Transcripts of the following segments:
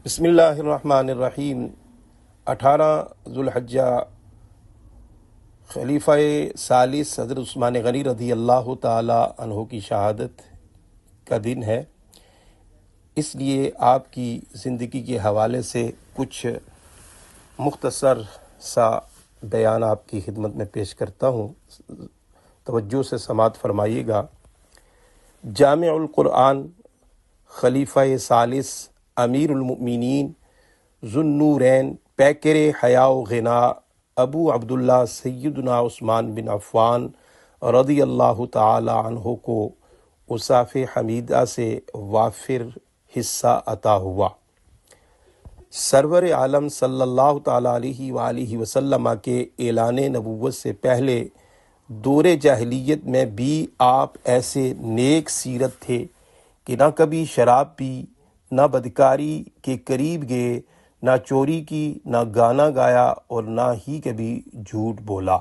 بسم اللہ الرحمن الرحیم۔ 18 ذوالحجہ خلیفہ ثالث حضرت عثمان غنی رضی اللہ تعالی عنہ کی شہادت کا دن ہے، اس لیے آپ کی زندگی کے حوالے سے کچھ مختصر سا بیان آپ کی خدمت میں پیش کرتا ہوں، توجہ سے سماعت فرمائیے گا۔ جامع القرآن، خلیفہ ثالث، امیر المؤمنین، ذو النورین، پیکر حیا و غنا، ابو عبداللہ سیدنا عثمان بن عفان رضی اللہ تعالی عنہ کو اوصاف حمیدہ سے وافر حصہ عطا ہوا۔ سرور عالم صلی اللہ تعالی علیہ وآلہ وسلم کے اعلان نبوت سے پہلے دور جاہلیت میں بھی آپ ایسے نیک سیرت تھے کہ نہ کبھی شراب پی، نہ بدکاری کے قریب گئے، نہ چوری کی، نہ گانا گایا اور نہ ہی کبھی جھوٹ بولا۔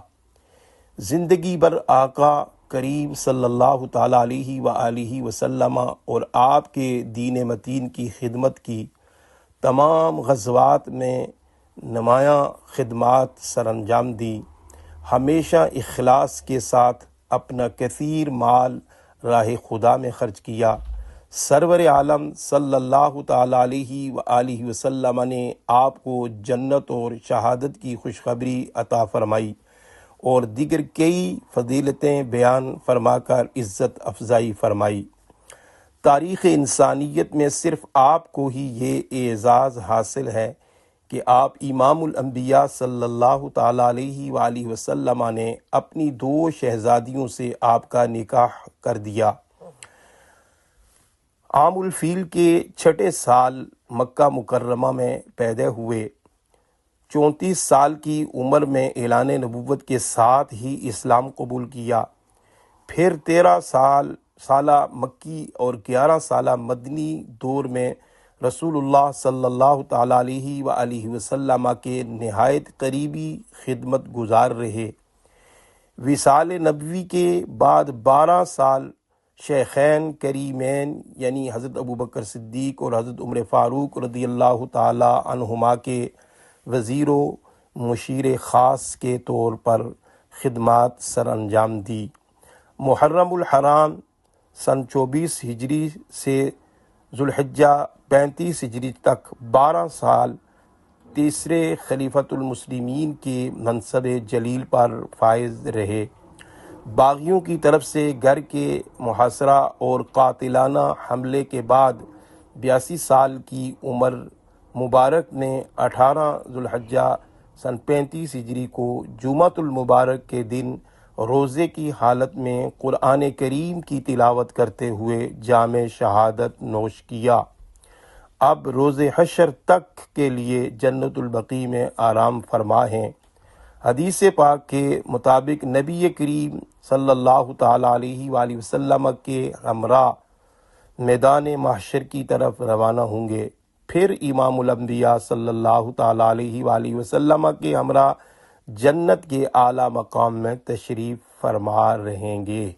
زندگی بھر آقا کریم صلی اللہ تعالی علیہ وآلہ وسلم اور آپ کے دین متین کی خدمت کی، تمام غزوات میں نمایاں خدمات سر انجام دی، ہمیشہ اخلاص کے ساتھ اپنا کثیر مال راہ خدا میں خرچ کیا۔ سرور عالم صلی اللہ تعالی علیہ وآلہ وسلم نے آپ کو جنت اور شہادت کی خوشخبری عطا فرمائی اور دیگر کئی فضیلتیں بیان فرما کر عزت افزائی فرمائی۔ تاریخ انسانیت میں صرف آپ کو ہی یہ اعزاز حاصل ہے کہ آپ امام الانبیاء صلی اللہ تعالی علیہ وآلہ وسلم نے اپنی 2 شہزادیوں سے آپ کا نکاح کر دیا۔ عام الفیل کے 6 سال مکہ مکرمہ میں پیدا ہوئے۔ 34 سال کی عمر میں اعلان نبوت کے ساتھ ہی اسلام قبول کیا۔ پھر 13 سالہ مکی اور 11 سالہ مدنی دور میں رسول اللہ صلی اللہ تعالی علیہ وآلہ وسلم کے نہایت قریبی خدمت گزار رہے۔ وصال نبوی کے بعد 12 سال شیخین کریمین یعنی حضرت ابوبکر صدیق اور حضرت عمر فاروق رضی اللہ تعالی عنہما کے وزیر و مشیر خاص کے طور پر خدمات سر انجام دی۔ محرم الحرام سن 24 ہجری سے ذوالحجہ 35 ہجری تک 12 سال تیسرے خلیفۃ المسلمین کے منصب جلیل پر فائز رہے۔ باغیوں کی طرف سے گھر کے محاصرہ اور قاتلانہ حملے کے بعد 82 سال کی عمر مبارک نے 18 ذوالحجہ سن 35 ہجری کو جمعۃ المبارک کے دن روزے کی حالت میں قرآن کریم کی تلاوت کرتے ہوئے جام شہادت نوش کیا۔ اب روز حشر تک کے لیے جنت البقیع میں آرام فرما ہیں۔ حدیث پاک کے مطابق نبی کریم صلی اللہ تعالی علیہ وآلہ وسلم کے ہمراہ میدان محشر کی طرف روانہ ہوں گے، پھر امام الانبیاء صلی اللہ تعالی علیہ وآلہ وسلم کے ہمراہ جنت کے اعلیٰ مقام میں تشریف فرما رہیں گے۔